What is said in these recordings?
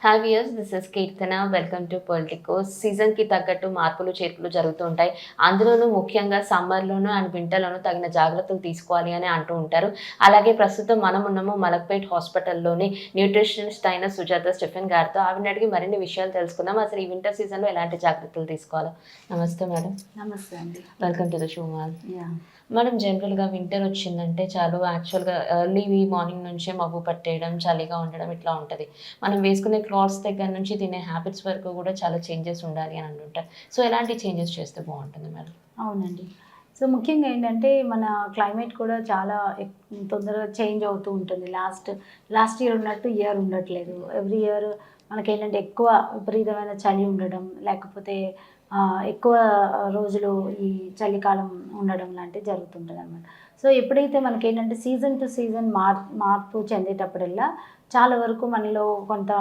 Hi viewers, this is Keerthana. Welcome to Politicos. సీజన్కి తగ్గట్టు మార్పులు చేర్పులు జరుగుతూ ఉంటాయి. అందులోనూ ముఖ్యంగా సమ్మర్లోనూ అండ్ వింటర్లోనూ తగిన జాగ్రత్తలు తీసుకోవాలి అని అంటూ ఉంటారు. అలాగే ప్రస్తుతం మనం ఉన్నాము మలక్పేట్ హాస్పిటల్లోని న్యూట్రిషనిస్ట్ అయిన సుజాత స్టెఫెన్ గారితో. ఆవిడని అడిగి మరిన్ని విషయాలు తెలుసుకుందాం. అసలు ఈ వింటర్ సీజన్లో ఎలాంటి జాగ్రత్తలు తీసుకోవాలో. నమస్తే మేడం. నమస్తే అండి. Welcome to the show ma'am. Yeah మనం జనరల్గా వింటర్ వచ్చిందంటే చాలు యాక్చువల్గా ఎర్లీ మార్నింగ్ నుంచే మబ్బు పట్టేయడం, చలిగా ఉండడం ఇట్లా ఉంటుంది. మనం వేసుకునే క్లాత్స్ దగ్గర నుంచి తినే హ్యాబిట్స్ వరకు కూడా చాలా చేంజెస్ ఉండాలి అని అంటుంటారు. సో ఎలాంటి చేంజెస్ చేస్తే బాగుంటుంది మేడం? అవునండి. సో ముఖ్యంగా ఏంటంటే మన క్లైమేట్ కూడా చాలా తొందరగా చేంజ్ అవుతూ ఉంటుంది. లాస్ట్ ఇయర్ ఉన్నట్టు ఇయర్ ఉండట్లేదు. ఎవ్రీ ఇయర్ మనకేంటంటే ఎక్కువ విపరీతమైన చలి ఉండడం, లేకపోతే ఎక్కువ రోజులు ఈ చలికాలం ఉండడం లాంటివి జరుగుతుంటుంది అనమాట. సో ఎప్పుడైతే మనకేంటంటే సీజన్ టు సీజన్ మార్పు చెందేటప్పుడల్లా చాలా వరకు మనలో కొంత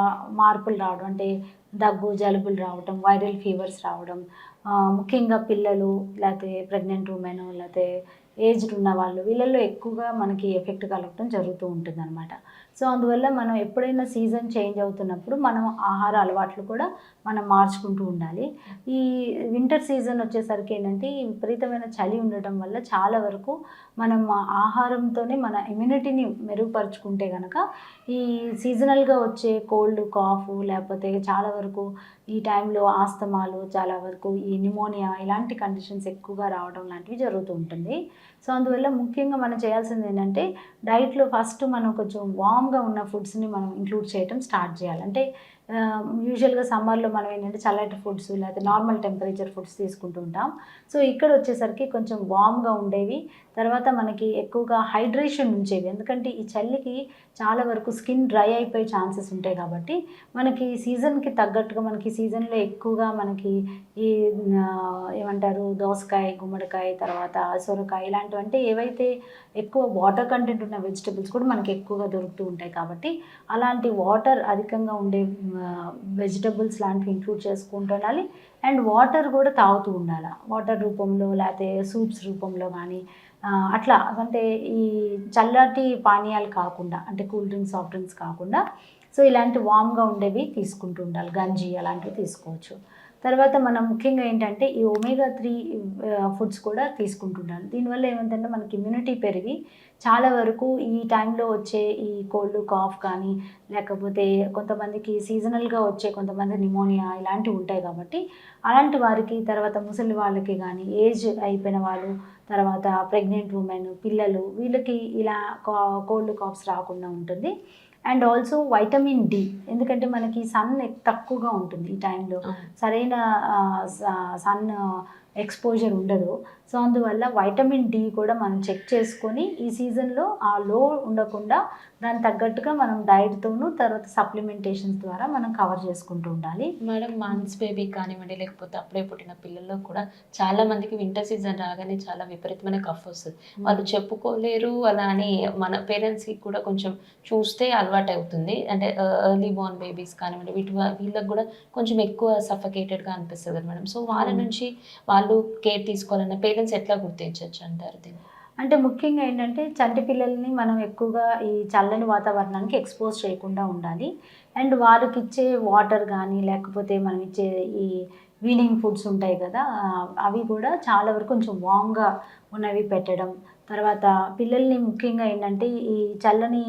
మార్పులు రావడం, అంటే దగ్గు జలుబులు రావడం, వైరల్ ఫీవర్స్ రావడం, ముఖ్యంగా పిల్లలు, లేకపోతే ప్రెగ్నెంట్ ఉమెన్, లేకపోతే ఏజ్డ్ ఉన్న వాళ్ళు, వీళ్ళల్లో ఎక్కువగా మనకి ఎఫెక్ట్ కలగడం జరుగుతూ ఉంటుంది అనమాట. సో అందువల్ల మనం ఎప్పుడైనా సీజన్ చేంజ్ అవుతున్నప్పుడు మనం ఆహార అలవాట్లు కూడా మనం మార్చుకుంటూ ఉండాలి. ఈ వింటర్ సీజన్ వచ్చేసరికి ఏంటంటే ఈ విపరీతమైన చలి ఉండటం వల్ల చాలా వరకు మనం ఆహారంతోనే మన ఇమ్యూనిటీని మెరుగుపరుచుకుంటే కనుక ఈ సీజనల్గా వచ్చే కోల్డ్, కాఫ్, లేకపోతే చాలా వరకు ఈ టైంలో ఆస్తమాలు, చాలా వరకు ఈ న్యూమోనియా ఇలాంటి కండిషన్స్ ఎక్కువగా రావడం లాంటివి జరుగుతూ ఉంటుంది. సో అందువల్ల ముఖ్యంగా మనం చేయాల్సింది ఏంటంటే డైట్లో ఫస్ట్ మనం కొంచెం వామ్గా ఉన్న ఫుడ్స్ని మనం ఇంక్లూడ్ చేయడం స్టార్ట్ చేయాలి. అంటే యూజువల్గా సమ్మర్లో మనం ఏంటంటే చల్లటి ఫుడ్స్, లేకపోతే నార్మల్ టెంపరేచర్ ఫుడ్స్ తీసుకుంటూ ఉంటాం. సో ఇక్కడ వచ్చేసరికి కొంచెం వామ్గా ఉండేవి, తర్వాత మనకి ఎక్కువగా హైడ్రేషన్ ఉంచేవి. ఎందుకంటే ఈ చలికి చాలా వరకు స్కిన్ డ్రై అయిపోయే ఛాన్సెస్ ఉంటాయి. కాబట్టి మనకి సీజన్కి తగ్గట్టుగా మనకి సీజన్లో ఎక్కువగా మనకి ఈ ఏమంటారు దోసకాయ, గుమ్మడికాయ, తర్వాత సొరకాయ ఇలాంటివంటే ఏవైతే ఎక్కువ వాటర్ కంటెంట్ ఉన్న వెజిటబుల్స్ కూడా మనకి ఎక్కువగా దొరుకుతూ ఉంటాయి. కాబట్టి అలాంటి వాటర్ అధికంగా ఉండే వెజిటబుల్స్ లాంటివి ఇంక్లూడ్ చేసుకుంటూ ఉండాలి. అండ్ వాటర్ కూడా తాగుతూ ఉండాలి. వాటర్ రూపంలో, లేకపోతే సూప్స్ రూపంలో కానీ అట్లా. అంటే ఈ చల్లటి పానీయాలు కాకుండా, అంటే కూల్ డ్రింక్స్, సాఫ్ట్ డ్రింక్స్ కాకుండా సో ఇలాంటి వామ్గా ఉండేవి తీసుకుంటూ ఉండాలి. గంజి అలాంటివి తీసుకోవచ్చు. తర్వాత మనం ముఖ్యంగా ఏంటంటే ఈ ఒమేగా-3 ఫుడ్స్ కూడా తీసుకుంటుండాలి. దీనివల్ల ఏమంటే మనకి ఇమ్యూనిటీ పెరిగి చాలా వరకు ఈ టైంలో వచ్చే ఈ కోల్డ్, కాఫ్ కానీ, లేకపోతే కొంతమందికి సీజనల్గా వచ్చే కొంతమంది న్యూమోనియా ఇలాంటివి ఉంటాయి. కాబట్టి అలాంటి వారికి, తర్వాత ముసలి వాళ్ళకి కానీ, ఏజ్ అయిపోయిన వాళ్ళు, తర్వాత ప్రెగ్నెంట్ ఉమెన్, పిల్లలు, వీళ్ళకి ఇలా కోల్డ్, కాఫ్స్ రాకుండా ఉంటుంది. అండ్ ఆల్సో వైటమిన్ డి, ఎందుకంటే మనకి సన్ తక్కువగా ఉంటుంది ఈ టైంలో, సరైన సన్ ఎక్స్పోజర్ ఉండదు. సో అందువల్ల వైటమిన్ డి కూడా మనం చెక్ చేసుకొని ఈ సీజన్లో ఆ లో ఉండకుండా దానికి తగ్గట్టుగా మనం డైట్తోనూ తర్వాత సప్లిమెంటేషన్స్ ద్వారా మనం కవర్ చేసుకుంటూ ఉండాలి. మేడం, మంత్స్ బేబీ కానివ్వండి, లేకపోతే అప్పుడే పుట్టిన పిల్లల్లో కూడా చాలా మందికి వింటర్ సీజన్ రాగానే చాలా విపరీతమైన కఫ్ వస్తుంది. వాళ్ళు చెప్పుకోలేరు. అలా అని మన పేరెంట్స్కి కూడా కొంచెం చూస్తే అలవాటు అవుతుంది. అంటే ఎర్లీ బోర్న్ బేబీస్ కానివ్వండి, వీళ్ళకి కూడా కొంచెం ఎక్కువ సఫకేటెడ్గా అనిపిస్తుంది కదా మేడం. సో వాళ్ళ నుంచి వాళ్ళు కేర్ తీసుకోవాలన్న పేరెంట్స్ ఎట్లా గుర్తించవచ్చు అంటారు దీన్ని? అంటే ముఖ్యంగా ఏంటంటే చంటి పిల్లల్ని మనం ఎక్కువగా ఈ చల్లని వాతావరణానికి ఎక్స్పోజ్ చేయకుండా ఉండాలి. అండ్ వాళ్ళకి ఇచ్చే వాటర్ కానీ, లేకపోతే మనం ఇచ్చే ఈ వీనింగ్ ఫుడ్స్ ఉంటాయి కదా, అవి కూడా చాలా వరకు కొంచెం వామ్గా ఉన్నవి పెట్టడం. తర్వాత పిల్లల్ని ముఖ్యంగా ఏంటంటే ఈ చల్లని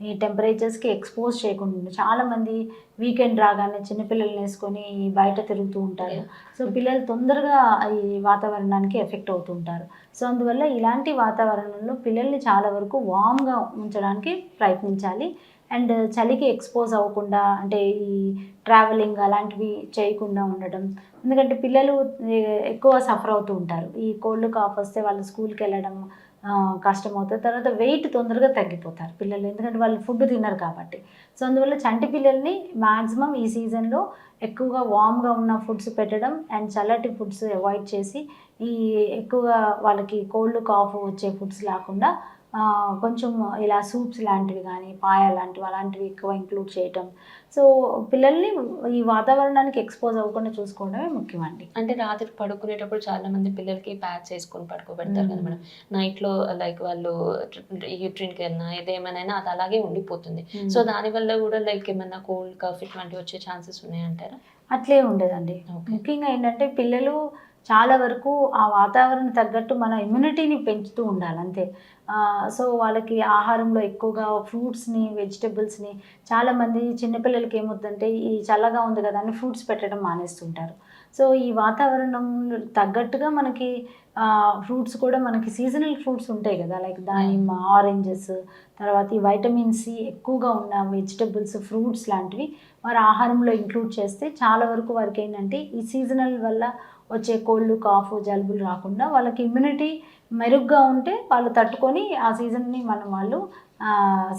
ఈ టెంపరేచర్స్కి ఎక్స్పోజ్ చేయకుండా, చాలామంది వీకెండ్ రాగానే చిన్నపిల్లల్ని వేసుకొని బయట తిరుగుతూ ఉంటారు. సో పిల్లలు తొందరగా ఈ వాతావరణానికి ఎఫెక్ట్ అవుతూ ఉంటారు. సో అందువల్ల ఇలాంటి వాతావరణంలో పిల్లల్ని చాలా వరకు వామ్గా ఉంచడానికి ప్రయత్నించాలి. అండ్ చలికి ఎక్స్పోజ్ అవ్వకుండా, అంటే ఈ ట్రావెలింగ్ అలాంటివి చేయకుండా ఉండడం. ఎందుకంటే పిల్లలు ఎక్కువ సఫర్ అవుతూ ఉంటారు. ఈ కోల్డ్, కాఫ్ వస్తే వాళ్ళు స్కూల్కి వెళ్ళడం కష్టమవుతుంది. తర్వాత వెయిట్ తొందరగా తగ్గిపోతారు పిల్లలు, ఎందుకంటే వాళ్ళు ఫుడ్ తినరు కాబట్టి. సో అందువల్ల చంటి పిల్లల్ని మ్యాక్సిమం ఈ సీజన్లో ఎక్కువగా వామ్గా ఉన్న ఫుడ్స్ పెట్టడం అండ్ చల్లటి ఫుడ్స్ అవాయిడ్ చేసి ఈ ఎక్కువగా వాళ్ళకి కోల్డ్, కాఫ్ వచ్చే ఫుడ్స్ లేకుండా కొంచెం ఇలా సూప్స్ లాంటివి కానీ పాయ లాంటివి అలాంటివి ఎక్కువ ఇంక్లూడ్ చేయటం. సో పిల్లల్ని ఈ వాతావరణానికి ఎక్స్పోజ్ అవ్వకుండా చూసుకోవడమే ముఖ్యమండి. అంటే రాత్రి పడుకునేటప్పుడు చాలా మంది పిల్లలకి ప్యాడ్స్ వేసుకొని పడుకోబెడతారు కదా మేడం. నైట్లో లైక్ వాళ్ళు యూట్రిన్కి వెళ్ళినా ఏదేమైనా అది అలాగే ఉండిపోతుంది. సో దానివల్ల కూడా లైక్ ఏమన్నా కోల్డ్ కాఫ్ ఇటువంటివి వచ్చే ఛాన్సెస్ ఉన్నాయంటారా? అట్లే ఉండదండి. ముఖ్యంగా ఏంటంటే పిల్లలు చాలా వరకు ఆ వాతావరణం తగ్గట్టు మన ఇమ్యూనిటీని పెంచుతూ ఉండాలి అంతే. సో వాళ్ళకి ఆహారంలో ఎక్కువగా ఫ్రూట్స్ని, వెజిటబుల్స్ని, చాలామంది చిన్నపిల్లలకి ఏమవుతుందంటే ఈ చల్లగా ఉంది కదా అని ఫ్రూట్స్ పెట్టడం మానేస్తుంటారు. సో ఈ వాతావరణం తగ్గట్టుగా మనకి ఫ్రూట్స్ కూడా మనకి సీజనల్ ఫ్రూట్స్ ఉంటాయి కదా, లైక్ దానిమ్మ, ఆరెంజెస్, తర్వాత ఈ వైటమిన్ సి ఎక్కువగా ఉన్న వెజిటబుల్స్, ఫ్రూట్స్ లాంటివి వారి ఆహారంలో ఇంక్లూడ్ చేస్తే చాలా వరకు వారికి ఏంటంటే ఈ సీజనల్ వల్ల వచ్చే కోల్డ్, కాఫ్, జలుబులు రాకుండా వాళ్ళకి ఇమ్యూనిటీ మెరుగ్గా ఉంటే వాళ్ళు తట్టుకొని ఆ సీజన్ని వాళ్ళు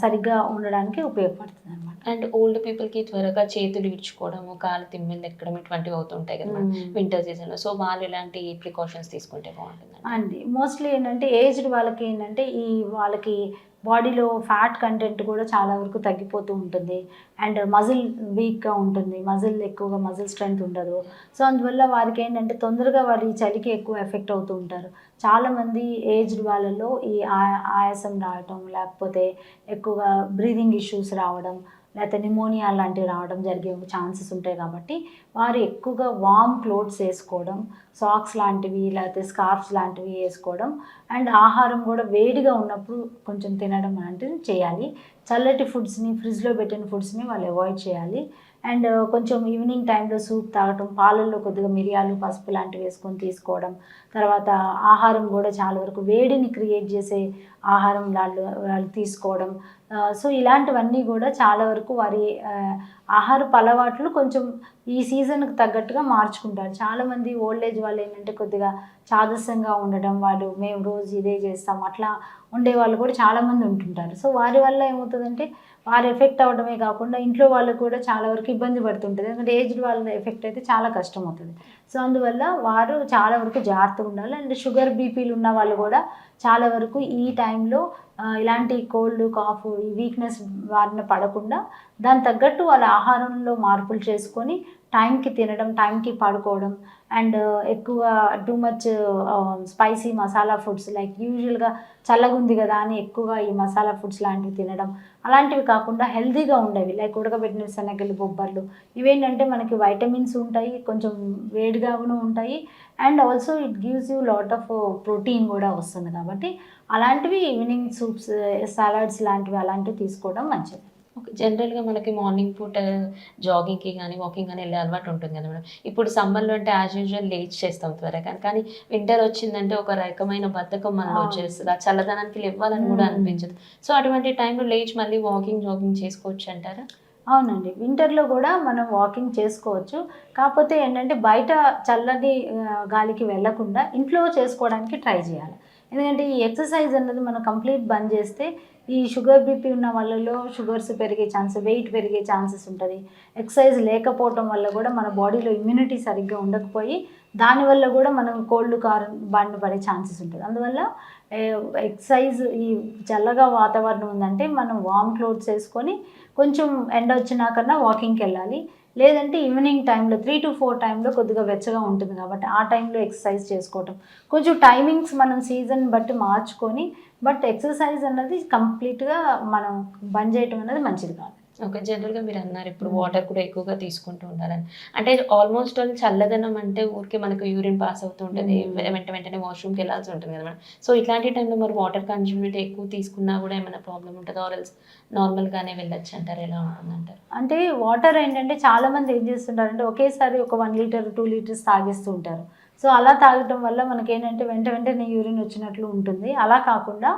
సరిగ్గా ఉండడానికి ఉపయోగపడుతుంది అనమాట. అండ్ ఓల్డ్ పీపుల్కి త్వరగా చేతులు ఇడ్చుకోవడము, కాలు తిమ్మిళ్ళు ఎక్కడం ఇటువంటివి అవుతుంటాయి కదా వింటర్ సీజన్లో. సో వాళ్ళు ఇలాంటి ప్రికాషన్స్ తీసుకుంటే బాగుంటుంది అండి. మోస్ట్లీ ఏంటంటే ఏజ్డ్ వాళ్ళకి ఏంటంటే వాళ్ళకి బాడీలో ఫ్యాట్ కంటెంట్ కూడా చాలా వరకు తగ్గిపోతూ ఉంటుంది. అండ్ మజిల్ వీక్గా ఉంటుంది, ఎక్కువగా మజిల్ స్ట్రెంత్ ఉండదు. సో అందువల్ల వారికి ఏంటంటే తొందరగా వారి చలికి ఎక్కువ ఎఫెక్ట్ అవుతూ ఉంటారు. చాలామంది ఏజ్డ్ వాళ్ళలో ఈ ఆయాసం రావటం, లేకపోతే ఎక్కువగా బ్రీదింగ్ ఇష్యూస్ రావడం, లేకపోతే నిమోనియా లాంటివి రావడం జరిగే ఛాన్సెస్ ఉంటాయి. కాబట్టి వారు ఎక్కువగా వామ్ క్లోత్స్ వేసుకోవడం, సాక్స్ లాంటివి లేకపోతే స్కార్ఫ్స్ లాంటివి వేసుకోవడం, అండ్ ఆహారం కూడా వేడిగా ఉన్నప్పుడు కొంచెం తినడం లాంటివి చేయాలి. చల్లటి ఫుడ్స్ని, ఫ్రిడ్జ్లో పెట్టిన ఫుడ్స్ని వాళ్ళు అవాయిడ్ చేయాలి. అండ్ కొంచెం ఈవినింగ్ టైంలో సూప్ తాగటం, పాలల్లో కొద్దిగా మిరియాలు, పసుపు లాంటివి వేసుకొని తీసుకోవడం, తర్వాత ఆహారం కూడా చాలా వరకు వేడిని క్రియేట్ చేసే ఆహారం వాళ్ళు తీసుకోవడం. సో ఇలాంటివన్నీ కూడా చాలా వరకు వారి ఆహారపు అలవాట్లు కొంచెం ఈ సీజన్కి తగ్గట్టుగా మార్చుకుంటారు. చాలామంది ఓల్డ్ ఏజ్ వాళ్ళు ఏంటంటే కొద్దిగా చాదస్యంగా ఉండడం, మేము రోజు ఇదే చేస్తాం అట్లా ఉండే వాళ్ళు కూడా చాలామంది ఉంటుంటారు. సో వారి వల్ల ఏమవుతుందంటే వారు ఎఫెక్ట్ అవ్వడమే కాకుండా ఇంట్లో వాళ్ళకు కూడా చాలా వరకు ఇబ్బంది పడుతుంటుంది. ఎందుకంటే ఏజ్డ్ వాళ్ళ ఎఫెక్ట్ అయితే చాలా కష్టం అవుతుంది. సో అందువల్ల వారు చాలా వరకు జాగ్రత్తగా ఉండాలి. అండ్ షుగర్, బీపీలు ఉన్న వాళ్ళు కూడా చాలా వరకు ఈ టైంలో ఇలాంటి కోల్డ్, కాఫ్, ఈ వీక్నెస్ వారిని పడకుండా దాని తగ్గట్టు వాళ్ళ ఆహారంలో మార్పులు చేసుకొని టైంకి తినడం, టైంకి పడుకోవడం, అండ్ ఎక్కువ too much spicy masala foods like యూజువల్గా చల్లగుంది కదా అని ఎక్కువగా ఈ మసాలా ఫుడ్స్ లాంటివి తినడం, అలాంటివి కాకుండా హెల్తీగా ఉండేవి లైక్ ఉడకబెట్టిన శనగలు, బొబ్బర్లు, ఇవేంటంటే మనకి వైటమిన్స్ ఉంటాయి, కొంచెం వేడిగాను ఉంటాయి, and also it gives you lot of protein కూడా వస్తుంది. కాబట్టి అలాంటివి ఈవినింగ్ సూప్స్, సలాడ్స్ లాంటివి అలాంటివి తీసుకోవడం మంచిది. ఓకే. జనరల్గా మనకి మార్నింగ్ పూట జాగింగ్కి కానీ వాకింగ్ కానీ వెళ్ళే అలవాటు ఉంటుంది కదా మేడం. ఇప్పుడు సమ్మర్లో అంటే యాజ్ యూజువల్ లేట్ చేస్తాం త్వరగా, కానీ వింటర్ వచ్చిందంటే ఒక రకమైన బద్ధకం మనలో వచ్చేస్తుంది. ఆ చల్లదనానికి లేవ్వాలని కూడా అనిపించదు. సో అటువంటి టైంలో లేచి మళ్ళీ జాగింగ్ చేసుకోవచ్చు అంటారా? అవునండి, వింటర్లో కూడా మనం వాకింగ్ చేసుకోవచ్చు. కాకపోతే ఏంటంటే బయట చల్లని గాలికి వెళ్ళకుండా ఇంట్లో చేసుకోవడానికి ట్రై చేయాలి. ఎందుకంటే ఈ ఎక్సర్సైజ్ అన్నది మనం కంప్లీట్ బంద్ చేస్తే ఈ షుగర్, బీపీ ఉన్న వాళ్ళలో షుగర్స్ పెరిగే ఛాన్సెస్, వెయిట్ పెరిగే ఛాన్సెస్ ఉంటుంది. ఎక్సర్సైజ్ లేకపోవటం వల్ల కూడా మన బాడీలో ఇమ్యూనిటీ సరిగ్గా ఉండకపోయి దానివల్ల కూడా మనం కోల్డ్ బారిన పడే ఛాన్సెస్ ఉంటుంది. అందువల్ల ఎక్సర్సైజ్ ఈ చల్లగా వాతావరణం ఉందంటే మనం వామ్ క్లోత్స్ వేసుకొని కొంచెం ఎండ వచ్చినాకన్నా వాకింగ్కి వెళ్ళాలి. లేదంటే ఈవినింగ్ టైంలో 3 to 4 టైంలో కొద్దిగా వెచ్చగా ఉంటుంది కాబట్టి ఆ టైంలో ఎక్సర్సైజ్ చేసుకోవటం. కొంచెం టైమింగ్స్ మనం సీజన్ బట్టి మార్చుకొని, బట్ ఎక్సర్సైజ్ అన్నది కంప్లీట్గా మనం బంద్ చేయటం అనేది మంచిది కాదు. ఓకే. జనరల్గా మీరు అన్నారు ఇప్పుడు వాటర్ కూడా ఎక్కువగా తీసుకుంటూ ఉండాలని. అంటే ఆల్మోస్ట్ ఆల్ చల్లదనం అంటే ఊరికే మనకు యూరిన్ పాస్ అవుతూ ఉంటుంది, వెంటనే వాష్రూమ్కి వెళ్ళాల్సి ఉంటుంది కదా మేడం. సో ఇట్లాంటి టైంలో మరి వాటర్ కన్జ్యూమ్ ఎక్కువ తీసుకున్నా కూడా ఏమైనా ప్రాబ్లం ఉంటుందా, ఆర్ఎల్స్ నార్మల్గానే వెళ్ళొచ్చు అంటారు? ఎలా ఉంటుంది అంటారు? అంటే వాటర్ ఏంటంటే చాలామంది ఏం చేస్తుంటారంటే ఒకేసారి ఒక 1 లీటర్ 2 లీటర్స్ తాగేస్తూ ఉంటారు. సో అలా తాగటం వల్ల మనకేంటంటే వెంటనే యూరిన్ వచ్చినట్లు ఉంటుంది. అలా కాకుండా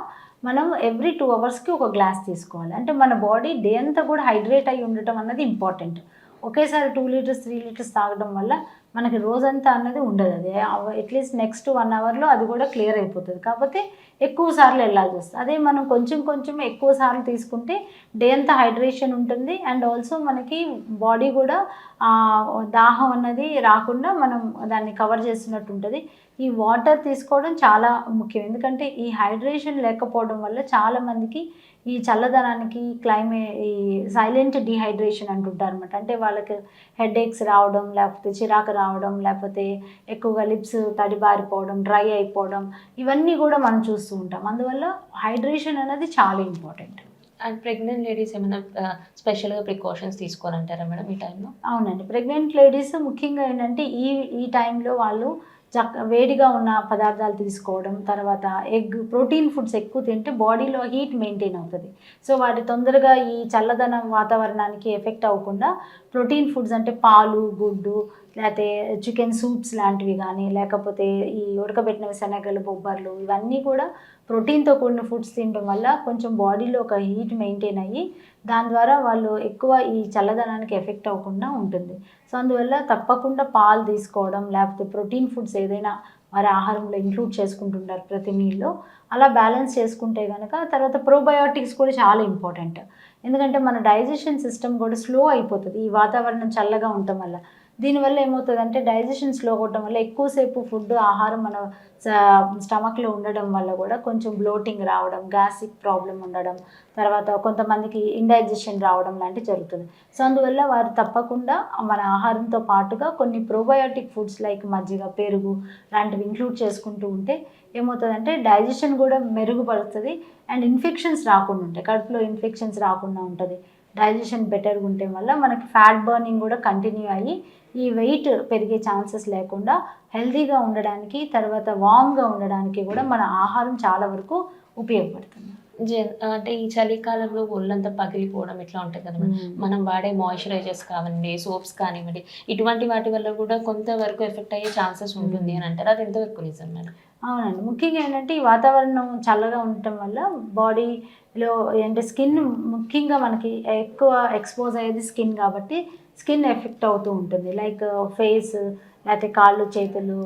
మనం ఎవ్రీ 2 అవర్స్కి ఒక గ్లాస్ తీసుకోవాలి. అంటే మన బాడీ డే అంతా కూడా హైడ్రేట్ అయి ఉండటం అన్నది ఇంపార్టెంట్. ఒకేసారి 2 లీటర్స్ 3 లీటర్స్ తాగడం వల్ల మనకి రోజంతా అన్నది ఉండదు. అది అట్లీస్ట్ నెక్స్ట్ 1 అవర్లో అది కూడా క్లియర్ అయిపోతుంది. కాకపోతే ఎక్కువ సార్లు వెళ్ళాల్సి వస్తుంది. అదే మనం కొంచెం కొంచెం ఎక్కువ సార్లు తీసుకుంటే డే అంతా హైడ్రేషన్ ఉంటుంది. అండ్ ఆల్సో మనకి బాడీ కూడా దాహం అన్నది రాకుండా మనం దాన్ని కవర్ చేస్తున్నట్టు ఉంటుంది. ఈ వాటర్ తీసుకోవడం చాలా ముఖ్యం. ఎందుకంటే ఈ హైడ్రేషన్ లేకపోవడం వల్ల చాలామందికి ఈ చల్లదనానికి ఈ సైలెంట్ డిహైడ్రేషన్ అంటుంటారు అనమాట. అంటే వాళ్ళకి హెడేక్స్ రావడం, లేకపోతే చిరాకు రావడం, లేకపోతే ఎక్కువగా లిప్స్ తడిబారిపోవడం, డ్రై అయిపోవడం, ఇవన్నీ కూడా మనం చూస్తూ ఉంటాం. అందువల్ల హైడ్రేషన్ అనేది చాలా ఇంపార్టెంట్. అండ్ ప్రెగ్నెంట్ లేడీస్ ఏమైనా స్పెషల్గా ప్రికాషన్స్ తీసుకోవాలంటారా మేడం ఈ టైంలో? అవునండి, ప్రెగ్నెంట్ లేడీస్ ముఖ్యంగా ఏంటంటే ఈ టైంలో వాళ్ళు వేడిగా ఉన్న పదార్థాలు తీసుకోవడం, తర్వాత ప్రోటీన్ ఫుడ్స్ ఎక్కువ తింటే బాడీలో హీట్ మెయింటైన్ అవుతుంది. సో వాటి తొందరగా ఈ చల్లదనం వాతావరణానికి ఎఫెక్ట్ అవ్వకుండా ప్రోటీన్ ఫుడ్స్ అంటే పాలు, గుడ్డు, లేకపోతే చికెన్ సూప్స్ లాంటివి కానీ, లేకపోతే ఈ ఉడకబెట్టిన శనగలు, బొబ్బర్లు, ఇవన్నీ కూడా ప్రోటీన్తో కూడిన ఫుడ్స్ తినడం వల్ల కొంచెం బాడీలో ఒక హీట్ మెయింటైన్ అయ్యి దాని ద్వారా వాళ్ళు ఎక్కువ ఈ చల్లదనానికి ఎఫెక్ట్ అవ్వకుండా ఉంటుంది. సో అందువల్ల తప్పకుండా పాలు తీసుకోవడం, లేకపోతే ప్రోటీన్ ఫుడ్స్ ఏదైనా వారి ఆహారంలో ఇంక్లూడ్ చేసుకుంటుంటారు ప్రతి మీల్లో. అలా బ్యాలెన్స్ చేసుకుంటే కనుక తర్వాత ప్రోబయోటిక్స్ కూడా చాలా ఇంపార్టెంట్. ఎందుకంటే మన డైజెషన్ సిస్టమ్ కూడా స్లో అయిపోతుంది ఈ వాతావరణం చల్లగా ఉండటం వల్ల. దీనివల్ల ఏమవుతుందంటే డైజెషన్ స్లో అవ్వడం వల్ల ఎక్కువసేపు ఆహారం మన స్టమక్లో ఉండడం వల్ల కూడా కొంచెం బ్లోటింగ్ రావడం, గ్యాస్ట్రిక్ ప్రాబ్లం ఉండడం, తర్వాత కొంతమందికి ఇండైజెషన్ రావడం లాంటివి జరుగుతుంది. సో అందువల్ల వారు తప్పకుండా మన ఆహారంతో పాటుగా కొన్ని ప్రోబయోటిక్ ఫుడ్స్ లైక్ మజ్జిగ, పెరుగు లాంటివి ఇంక్లూడ్ చేసుకుంటూ ఉంటే ఏమవుతుందంటే డైజెషన్ కూడా మెరుగుపడుతుంది. అండ్ ఇన్ఫెక్షన్స్ రాకుండా ఉంటాయి, కడుపులో ఇన్ఫెక్షన్స్ రాకుండా ఉంటుంది. డైజెషన్ బెటర్గా ఉండటం వల్ల మనకి ఫ్యాట్ బర్నింగ్ కూడా కంటిన్యూ అయ్యి ఈ వెయిట్ పెరిగే ఛాన్సెస్ లేకుండా హెల్తీగా ఉండడానికి, తర్వాత వామ్గా ఉండడానికి కూడా మన ఆహారం చాలా వరకు ఉపయోగపడుతుంది. అంటే ఈ చలికాలంలో ఒళ్ళంతా పగిలిపోవడం ఇట్లా ఉంటుంది కదా, మనం వాడే మాయిశ్చరైజర్స్ కానివ్వండి, సోప్స్ కానివ్వండి, ఇటువంటి వాటి వల్ల కూడా కొంతవరకు ఎఫెక్ట్ అయ్యే ఛాన్సెస్ ఉంటుంది అని అంటారు. అది ఎంతవరకు నిజం మేడం? అవునండి, ముఖ్యంగా ఏంటంటే ఈ వాతావరణం చల్లగా ఉండటం వల్ల బాడీలో అంటే స్కిన్ ముఖ్యంగా మనకి ఎక్కువ ఎక్స్పోజ్ అయ్యేది స్కిన్ కాబట్టి స్కిన్ ఎఫెక్ట్ అవుతూ ఉంటుంది. లైక్ ఫేస్, లేకపోతే కాళ్ళు, చేతులు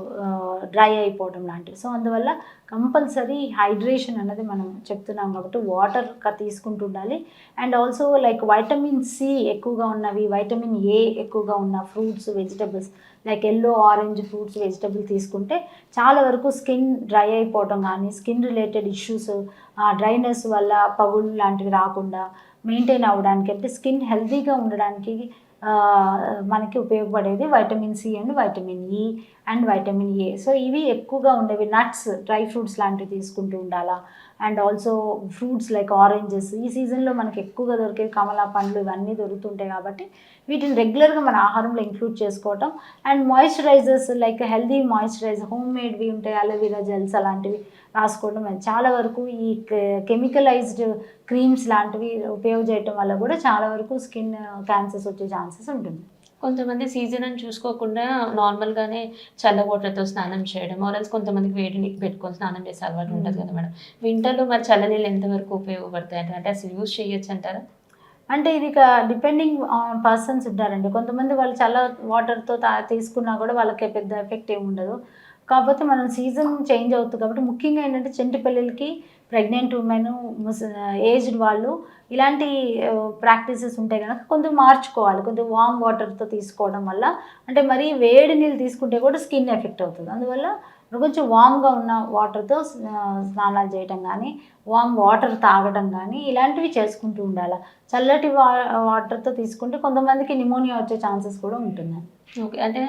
డ్రై అయిపోవడం లాంటివి. సో అందువల్ల కంపల్సరీ హైడ్రేషన్ అన్నది మనం చెప్తున్నాం కాబట్టి వాటర్ తీసుకుంటూ ఉండాలి. And also like vitamin C ఎక్కువగా ఉన్నవి, వైటమిన్ ఏ ఎక్కువగా ఉన్న fruits, vegetables like yellow, orange fruits, vegetable తీసుకుంటే చాలా వరకు స్కిన్ డ్రై అయిపోవడం కానీ, స్కిన్ రిలేటెడ్ ఇష్యూస్, డ్రైనెస్ వల్ల పగుళ్ళు లాంటివి రాకుండా మెయింటైన్ అవ్వడానికి, అంటే స్కిన్ హెల్తీగా ఉండడానికి మనకి ఉపయోగపడేది vitamin C and vitamin E and vitamin A. So ఇవి ఎక్కువగా ఉండేవి. నట్స్, డ్రై ఫ్రూట్స్ లాంటివి తీసుకుంటూ ఉండాలా. And also fruits like oranges, ఈ సీజన్లో మనకి ఎక్కువగా దొరికేవి కమలా పండ్లు, ఇవన్నీ దొరుకుతుంటాయి కాబట్టి వీటిని రెగ్యులర్గా మన ఆహారంలో ఇంక్లూడ్ చేసుకోవటం. And moisturisers like healthy moisturiser, home మేడ్వి ఉంటాయి, అలోవెరా జెల్స్ అలాంటివి రాసుకోవడం. చాలా వరకు ఈ కెమికలైజ్డ్ క్రీమ్స్ లాంటివి ఉపయోగించడం వల్ల కూడా చాలా వరకు స్కిన్ క్యాన్సర్స్ వచ్చే ఛాన్సెస్ ఉంటుంది. కొంతమంది సీజన్ అని చూసుకోకుండా నార్మల్గానే చల్ల వాటర్తో స్నానం చేయడం, ఆర్ఎల్స్ కొంతమందికి వేడి నీళ్ళు పెట్టుకొని స్నానం చేసే అలవాటు ఉంటుంది కదా మేడం. వింటర్లో మరి చల్లనీళ్ళు ఎంతవరకు ఉపయోగపడతాయి అంటే అసలు యూజ్ చేయొచ్చు అంటారా? అంటే ఇది డిపెండింగ్ ఆన్ పర్సన్స్ ఉంటారండి. కొంతమంది వాళ్ళు చల్ల వాటర్తో తీసుకున్నా కూడా వాళ్ళకి పెద్ద ఎఫెక్ట్ ఏమి ఉండదు. కాకపోతే మనం సీజన్ చేంజ్ అవుతుంది కాబట్టి ముఖ్యంగా ఏంటంటే చంటి పిల్లలకి, ప్రెగ్నెంట్ ఉమెన్, ఏజ్డ్ వాళ్ళు ఇలాంటి ప్రాక్టీసెస్ ఉంటాయి కనుక కొంచెం మార్చుకోవాలి. కొంచెం వామ్ వాటర్తో తీసుకోవడం వల్ల, అంటే మరీ వేడి నీళ్ళు తీసుకుంటే కూడా స్కిన్ ఎఫెక్ట్ అవుతుంది. అందువల్ల కొంచెం వామ్గా ఉన్న వాటర్తో స్నానాలు చేయటం కానీ, వామ్ వాటర్ తాగడం కానీ ఇలాంటివి చేసుకుంటూ ఉండాలి. చల్లటి వాటర్తో తీసుకుంటే కొంతమందికి నిమోనియా వచ్చే ఛాన్సెస్ కూడా ఉంటుందండి. ఓకే, అంటే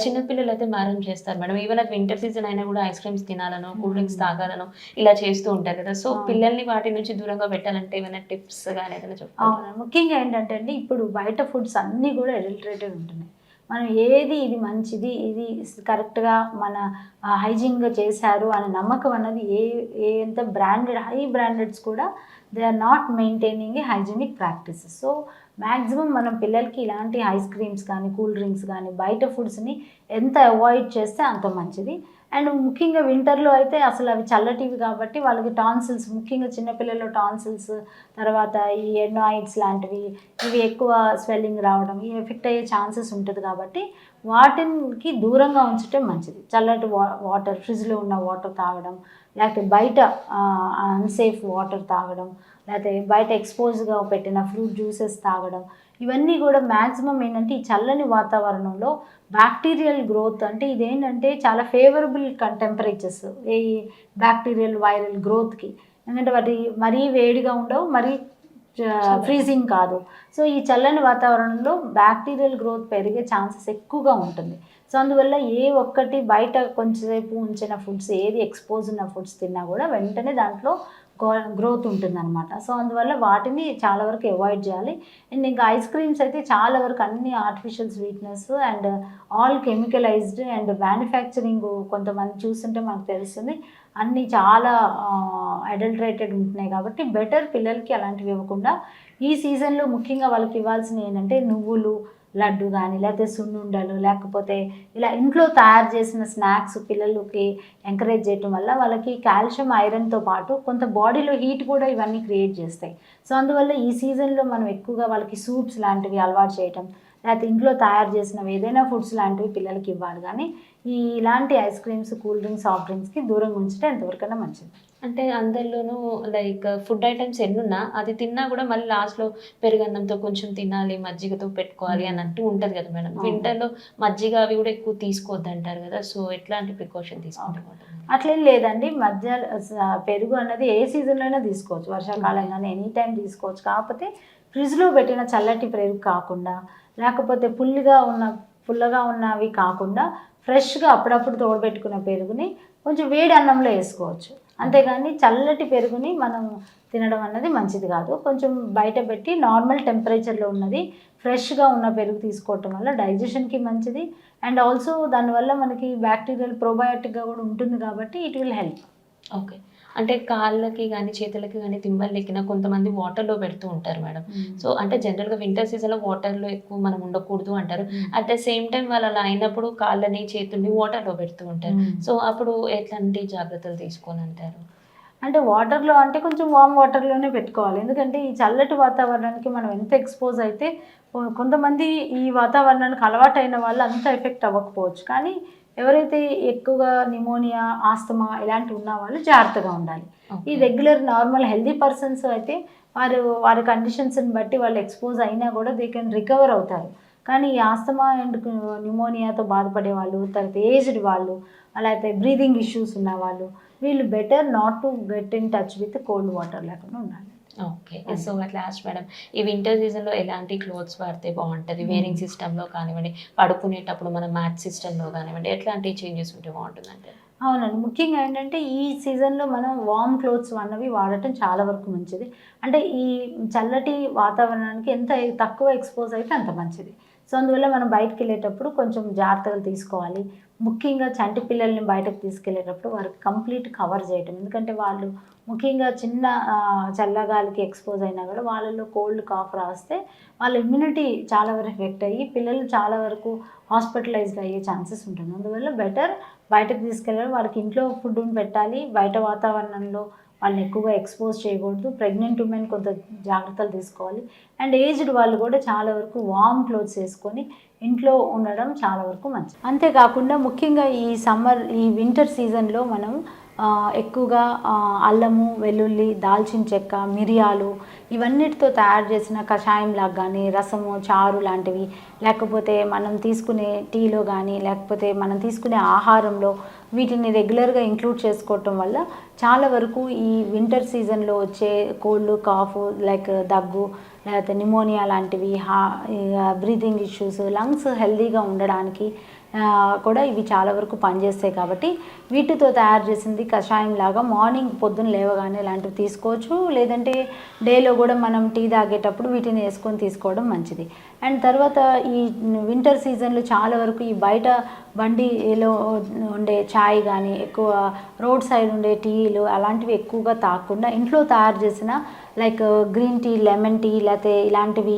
చిన్నపిల్లలు అయితే మారం చేస్తారు మేడం. ఈవెన్ అది వింటర్ సీజన్ అయినా కూడా ఐస్ క్రీమ్స్ తినాలనో, కూల్ డ్రింక్స్ తాగాలనో ఇలా చేస్తూ ఉంటారు కదా. సో పిల్లల్ని వాటి నుంచి దూరంగా పెట్టాలంటే ఏమైనా టిప్స్ కానీ ఏదైనా చెప్తారా? అవును, ముఖ్యంగా ఏంటంటే అండి ఇప్పుడు బయట ఫుడ్స్ అన్నీ కూడా అడల్టరేటెడ్ ఉంటున్నాయి. మనం ఏది ఇది మంచిది, ఇది కరెక్ట్గా మన హైజీన్గా చేశారు అనే నమ్మకం అన్నది ఎంత బ్రాండెడ్, హై బ్రాండెడ్స్ కూడా they are not maintaining a hygienic practices. So maximum మనం పిల్లలకి ఇలాంటి ఐస్ క్రీమ్స్ కానీ, కూల్ డ్రింక్స్ కానీ, బయట ఫుడ్స్ని ఎంత అవాయిడ్ చేస్తే అంత మంచిది. అండ్ ముఖ్యంగా వింటర్లో అయితే అసలు అవి చల్లటివి కాబట్టి వాళ్ళకి టాన్సిల్స్, ముఖ్యంగా చిన్నపిల్లల్లో టాన్సిల్స్, తర్వాత ఈ ఎడ్నాయిడ్స్ లాంటివి, ఇవి ఎక్కువ స్వెల్లింగ్ రావడం, ఇవి ఎఫెక్ట్ అయ్యే ఛాన్సెస్ ఉంటుంది కాబట్టి వాటికి దూరంగా ఉంచడం మంచిది. చల్లటి వాటర్, ఫ్రిడ్జ్లో ఉన్న వాటర్ తాగడం, లేకపోతే బయట అన్సేఫ్ వాటర్ తాగడం, లేకపోతే బయట ఎక్స్పోజ్గా పెట్టిన ఫ్రూట్ జ్యూసెస్ తాగడం, ఇవన్నీ కూడా మ్యాక్సిమం ఏంటంటే ఈ చల్లని వాతావరణంలో బ్యాక్టీరియల్ గ్రోత్, అంటే ఇదేంటంటే చాలా ఫేవరబుల్ టెంపరేచర్స్ ఈ బ్యాక్టీరియల్ వైరల్ గ్రోత్కి. ఎందుకంటే వాటి మరీ వేడిగా ఉండవు, మరీ ఫ్రీజింగ్ కాదు. సో ఈ చల్లని వాతావరణంలో బ్యాక్టీరియల్ గ్రోత్ పెరిగే ఛాన్సెస్ ఎక్కువగా ఉంటుంది. సో అందువల్ల ఏ ఒక్కటి బయట కొంచెంసేపు ఉంచిన ఫుడ్స్, ఏది ఎక్స్పోజ్ ఉన్న ఫుడ్స్ తిన్నా కూడా వెంటనే దాంట్లో గ్రోత్ ఉంటుందన్నమాట. సో అందువల్ల వాటిని చాలా వరకు అవాయిడ్ చేయాలి. అండ్ ఇంకా ఐస్ క్రీమ్స్ అయితే చాలా వరకు అన్ని artificial sweetness and all chemicalised and manufacturing కొంతమంది చూస్తుంటే మనకు తెలుస్తుంది అన్నీ చాలా అడల్టరేటెడ్ ఉంటున్నాయి. కాబట్టి బెటర్ పిల్లలకి అలాంటివి ఇవ్వకుండా ఈ సీజన్లో ముఖ్యంగా వాళ్ళకి ఇవ్వాల్సినవి ఏంటంటే నువ్వులు లడ్డు కానీ, లేకపోతే సున్నుండలు, లేకపోతే ఇలా ఇంట్లో తయారు చేసిన స్నాక్స్ పిల్లలకి ఎంకరేజ్ చేయటం వల్ల వాళ్ళకి కాల్షియం ఐరన్తో పాటు కొంత బాడీలో హీట్ కూడా ఇవన్నీ క్రియేట్ చేస్తాయి. సో అందువల్ల ఈ సీజన్లో మనం ఎక్కువగా వాళ్ళకి సూప్స్ లాంటివి అలవాటు చేయటం, లేకపోతే ఇంట్లో తయారు చేసినవి ఏదైనా ఫుడ్స్ లాంటివి పిల్లలకి ఇవ్వాలి. కానీ ఇలాంటి ice creams, cool drinks, soft డ్రింక్స్కి దూరంగా ఉంచితే ఎంతవరకైనా మంచిది. అంటే అందరిలోనూ లైక్ ఫుడ్ ఐటమ్స్ ఎన్నున్నా అది తిన్నా కూడా మళ్ళీ లాస్ట్లో పెరుగన్నంతో కొంచెం తినాలి, మజ్జిగతో పెట్టుకోవాలి అని అంటూ ఉంటుంది కదా మేడం. వింటర్లో మజ్జిగ అవి కూడా ఎక్కువ తీసుకోవద్దు అంటారు కదా. సో ఎట్లాంటి ప్రికాషన్ తీసుకుంటారు? అట్లేం లేదండి, పెరుగు అన్నది ఏ సీజన్లో తీసుకోవచ్చు, వర్షాకాలం కానీ ఎనీ టైం తీసుకోవచ్చు. కాకపోతే ఫ్రిడ్జ్లో పెట్టిన చల్లటి పెరుగు కాకుండా, లేకపోతే పుల్లగా ఉన్నవి కాకుండా ఫ్రెష్గా అప్పుడప్పుడు తోడబెట్టుకున్న పెరుగుని కొంచెం వేడి అన్నంలో వేసుకోవచ్చు. అంతేగాని చల్లటి పెరుగుని మనం తినడం అన్నది మంచిది కాదు. కొంచెం బయట పెట్టి నార్మల్ టెంపరేచర్లో ఉన్నది ఫ్రెష్గా ఉన్న పెరుగు తీసుకోవటం వల్ల డైజెషన్కి మంచిది. అండ్ ఆల్సో దానివల్ల మనకి బ్యాక్టీరియల్ ప్రోబయోటిక్గా కూడా ఉంటుంది కాబట్టి ఇట్ విల్ హెల్ప్. ఓకే. అంటే కాళ్ళకి కానీ చేతులకి కానీ తిమ్మలు ఎక్కిన కొంతమంది వాటర్లో పెడుతూ ఉంటారు మేడం. సో అంటే జనరల్గా వింటర్ సీజన్లో వాటర్లో ఎక్కువ మనం ఉండకూడదు అంటారు. అట్ ద సేమ్ టైం వాళ్ళు అలా అయినప్పుడు కాళ్ళని చేతుల్ని వాటర్లో పెడుతూ ఉంటారు. సో అప్పుడు ఎట్లాంటి జాగ్రత్తలు తీసుకోవాలంటారు? అంటే వాటర్లో అంటే కొంచెం వామ్ వాటర్లోనే పెట్టుకోవాలి. ఎందుకంటే ఈ చల్లటి వాతావరణానికి మనం ఎంత ఎక్స్పోజ్ అయితే, కొంతమంది ఈ వాతావరణానికి అలవాటైన వాళ్ళు అంత ఎఫెక్ట్ అవ్వకపోవచ్చు. కానీ ఎవరైతే ఎక్కువగా నిమోనియా, ఆస్తమా ఇలాంటివి ఉన్న వాళ్ళు జాగ్రత్తగా ఉండాలి. ఈ రెగ్యులర్ నార్మల్ హెల్దీ పర్సన్స్ అయితే వారి కండిషన్స్ని బట్టి వాళ్ళు ఎక్స్పోజ్ అయినా కూడా దే కెన్ రికవర్ అవుతారు. కానీ ఈ ఆస్తమా అండ్ న్యూమోనియాతో బాధపడే వాళ్ళు, తర్వాత ఏజ్డ్ వాళ్ళు, అలాగే బ్రీదింగ్ ఇష్యూస్ ఉన్న వాళ్ళు, వీళ్ళు better not to get in touch with cold water లేకుండా ఉండాలి. Okay. So at last madam, ఈ వింటర్ సీజన్లో ఎలాంటి క్లోత్స్ వాడితే బాగుంటుంది? వేరింగ్ సిస్టంలో కానివ్వండి, పడుకునేటప్పుడు మన మ్యాట్ సిస్టంలో కానివ్వండి, ఎట్లాంటి చేంజెస్ ఉంటే బాగుంటుందంటే? అవునండి, ముఖ్యంగా ఏంటంటే ఈ సీజన్లో మనం వార్మ్ క్లోత్స్ అన్నవి వాడటం చాలా వరకు మంచిది. అంటే ఈ చల్లటి వాతావరణానికి ఎంత తక్కువ ఎక్స్పోజ్ అయితే అంత మంచిది. సో అందువల్ల మనం బయటకు వెళ్ళేటప్పుడు కొంచెం జాగ్రత్తలు తీసుకోవాలి. ముఖ్యంగా చంటి పిల్లల్ని బయటకు తీసుకెళ్ళేటప్పుడు వారికి కంప్లీట్ కవర్ చేయటం. ఎందుకంటే వాళ్ళు ముఖ్యంగా చిన్న చల్లగాలికి ఎక్స్పోజ్ అయినా కూడా వాళ్ళలో కోల్డ్ కాఫ్ రాస్తే వాళ్ళ ఇమ్యూనిటీ చాలా వరకు ఎఫెక్ట్ అయ్యి పిల్లలు చాలా వరకు హాస్పిటలైజ్డ్ అయ్యే ఛాన్సెస్ ఉంటుంది. అందువల్ల బెటర్ బయటకు తీసుకెళ్ళడం, వాళ్ళకి ఇంట్లో ఫుడ్ని పెట్టాలి, బయట వాతావరణంలో వాళ్ళని ఎక్కువగా ఎక్స్పోజ్ చేయకూడదు. ప్రెగ్నెంట్ ఉమెన్ కొంత జాగ్రత్తలు తీసుకోవాలి. అండ్ ఏజ్డ్ వాళ్ళు కూడా చాలా వరకు వార్మ్ క్లోత్స్ వేసుకొని ఇంట్లో ఉండడం చాలా వరకు మంచిది. అంతేకాకుండా ముఖ్యంగా ఈ వింటర్ సీజన్లో మనం ఎక్కువగా అల్లము, వెల్లుల్లి, దాల్చిన చెక్క, మిరియాలు ఇవన్నిటితో తయారు చేసిన కషాయంలాగా కానీ, రసము, చారు లాంటివి, లేకపోతే మనం తీసుకునే టీలో కానీ, లేకపోతే మనం తీసుకునే ఆహారంలో వీటిని రెగ్యులర్గా ఇంక్లూడ్ చేసుకోవటం వల్ల చాలా వరకు ఈ వింటర్ సీజన్లో వచ్చే కోల్డ్, కాఫ్, లైక్ దగ్గు, లేకపోతే నిమోనియా లాంటివి, బ్రీతింగ్ ఇష్యూస్, లంగ్స్ హెల్తీగా ఉండడానికి కూడా ఇవి చాలా వరకు పనిచేస్తాయి. కాబట్టి వీటితో తయారు చేసింది కషాయం లాగా మార్నింగ్ పొద్దున్న లేవగానే ఇలాంటివి తీసుకోవచ్చు. లేదంటే డేలో కూడా మనం టీ తాగేటప్పుడు వీటిని వేసుకొని తీసుకోవడం మంచిది. అండ్ తర్వాత ఈ వింటర్ సీజన్లో చాలా వరకు ఈ బయట బండిలో ఉండే ఛాయ్ కానీ, ఎక్కువ రోడ్ సైడ్ ఉండే టీలు అలాంటివి ఎక్కువగా తాగకుండా ఇంట్లో తయారు చేసిన like green tea, lemon tea లేకపోతే ఇలాంటివి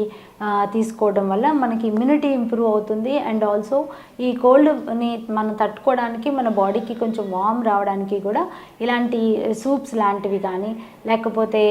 తీసుకోవడం వల్ల మనకి ఇమ్యూనిటీ ఇంప్రూవ్ అవుతుంది. అండ్ ఆల్సో ఈ కోల్డ్ని మనం తట్టుకోవడానికి, మన బాడీకి కొంచెం వార్మ్ రావడానికి కూడా ఇలాంటి సూప్స్ లాంటివి కానీ, లేకపోతే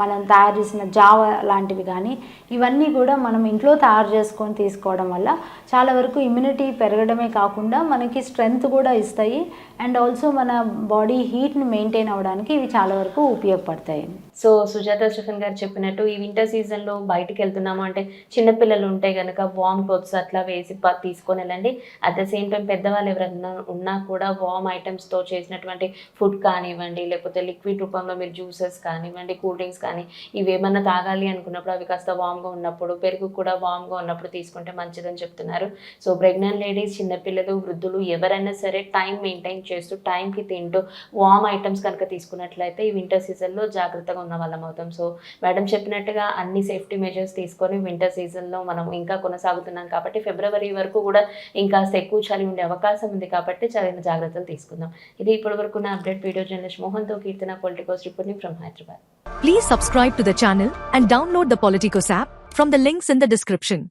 మనం తయారు చేసిన జావ లాంటివి కానీ, ఇవన్నీ కూడా మనం ఇంట్లో తయారు చేసుకొని తీసుకోవడం వల్ల చాలా వరకు ఇమ్యూనిటీ పెరగడమే కాకుండా మనకి స్ట్రెంగ్త్ కూడా ఇస్తాయి. అండ్ ఆల్సో మన బాడీ హీట్ని మెయింటైన్ అవ్వడానికి ఇవి చాలా వరకు ఉపయోగపడతాయి. సో సుజాత స్టీఫెన్ గారు చెప్పినట్టు ఈ వింటర్ సీజన్లో బయటికి వెళ్తున్నాము అంటే చిన్నపిల్లలు ఉంటే కనుక వామ్ క్లోత్స్ అట్లా వేసి తీసుకొని వెళ్ళండి. అట్ ద సేమ్ టైం పెద్దవాళ్ళు ఎవరైనా ఉన్నా కూడా వామ్ ఐటమ్స్తో చేసినటువంటి ఫుడ్ కానివ్వండి, లేకపోతే లిక్విడ్ రూపంలో మీరు జ్యూసెస్ కానివ్వండి, కూల్ డ్రింక్స్ కానీ ఇవి ఏమన్నా తాగాలి అనుకున్నప్పుడు అవి కాస్త వామ్గా ఉన్నప్పుడు, పెరుగు కూడా వామ్గా ఉన్నప్పుడు తీసుకుంటే మంచిదని చెప్తున్నారు. సో ప్రెగ్నెంట్ లేడీస్, చిన్నపిల్లలు, వృద్ధులు ఎవరైనా సరే టైం మెయింటైన్ చేస్తూ టైంకి తింటూ వామ్ ఐటమ్స్ కనుక తీసుకున్నట్లయితే ఈ వింటర్ సీజన్లో జాగ్రత్తగా ఉన్న వాళ్ళం అవుతాం. సో మేడం చెప్పినట్టుగా అన్ని సేఫ్టీ మెజర్స్ తీసుకొని వింటర్ సీజన్లో మనం ఇంకా కొనసాగుతున్నాం కాబట్టి ఫిబ్రవరి వరకు కూడా ఇంకా ఎక్కువ చలి ఉండే అవకాశం ఉంది కాబట్టి చదివిన జాగ్రత్తలు తీసుకుందాం. ఇది ఇప్పటి వరకు ఉన్న అప్డేట్. వీడియో జర్నలిస్ట్ మోహన్తో Keerthana, Politicos reporting from Hyderabad. Please subscribe to the channel and download the Politicos app from the links in the description.